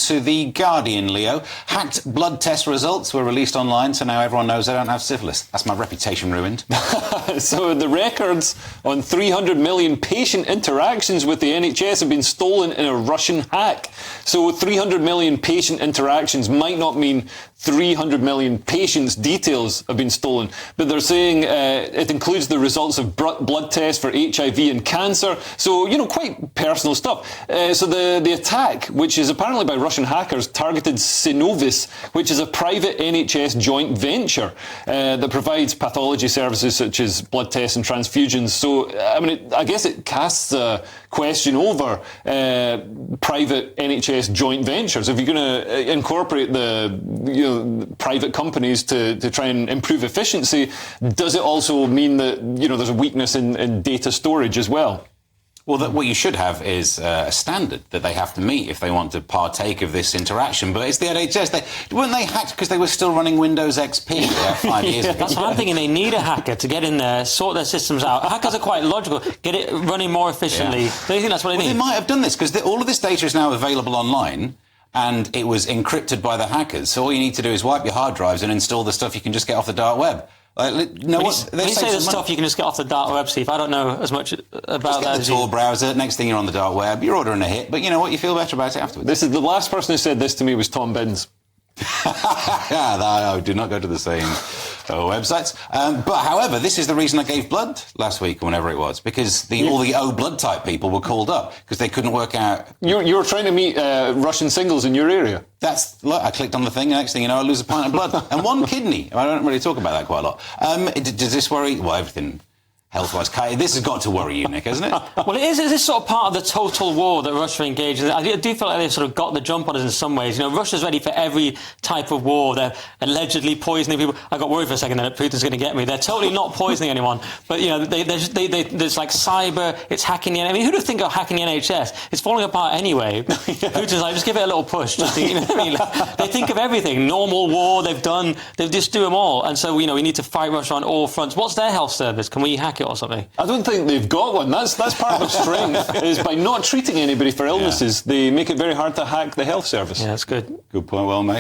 to The Guardian, Leo. Hacked blood test results were released online, so now everyone knows I don't have syphilis. That's my reputation ruined. So the records on 300 million patient interactions with the NHS have been stolen in a Russian hack. So 300 million patient interactions might not mean 300 million patients' details have been stolen, but they're saying it includes the results of blood tests for HIV and cancer. So, you know, quite personal stuff. So the attack, which is apparently by Russian hackers, targeted Synovis, which is a private NHS joint venture that provides pathology services such as blood tests and transfusions. So, I mean, I guess it casts a question over private NHS joint ventures. If you're going to incorporate the private companies to try and improve efficiency, does it also mean that, you know, there's a weakness in data storage as well? Well, what you should have is a standard that they have to meet if they want to partake of this interaction. But it's the NHS. Weren't they hacked because they were still running Windows XP 5 years ago? That's what I'm thinking. They need a hacker to get in there, sort their systems out. Hackers are quite logical. Get it running more efficiently. Yeah. Don't you think that's what they need? They might have done this because all of this data is now available online. And it was encrypted by the hackers. So all you need to do is wipe your hard drives and install the stuff you can just get off the dark web. When you say the stuff you can just get off the dark web, Steve, I don't know as much about that. Just get the Tor browser. Next thing you're on the dark web, you're ordering a hit. But you know what? You feel better about it afterwards. This is the last person who said this to me was Tom Binns. I do not go to the same websites. But however, this is the reason I gave blood last week or whenever it was, because all the O blood type people were called up because they couldn't work out. You were trying to meet Russian singles in your area. Look, I clicked on the thing, and next thing you know, I lose a pint of blood and one kidney. I don't really talk about that quite a lot. Does this worry? Well, everything. Health-wise, this has got to worry you, Nick, hasn't it? Well, it is. Is this sort of part of the total war that Russia engaged in? I do feel like they've sort of got the jump on us in some ways. You know, Russia's ready for every type of war. They're allegedly poisoning people. I got worried for a second that Putin's going to get me. They're totally not poisoning anyone. But, you know, there's like cyber, it's hacking the NHS. I mean, who'd have think of hacking the NHS? It's falling apart anyway. Putin's like, just give it a little push. You know what I mean? Like, they think of everything. Normal war, they just do them all. And so, you know, we need to fight Russia on all fronts. What's their health service? Can we hack it or something? I don't think they've got one. That's part of their strength, is by not treating anybody for illnesses, they make it very hard to hack the health service. Yeah, that's good. Good point, well made.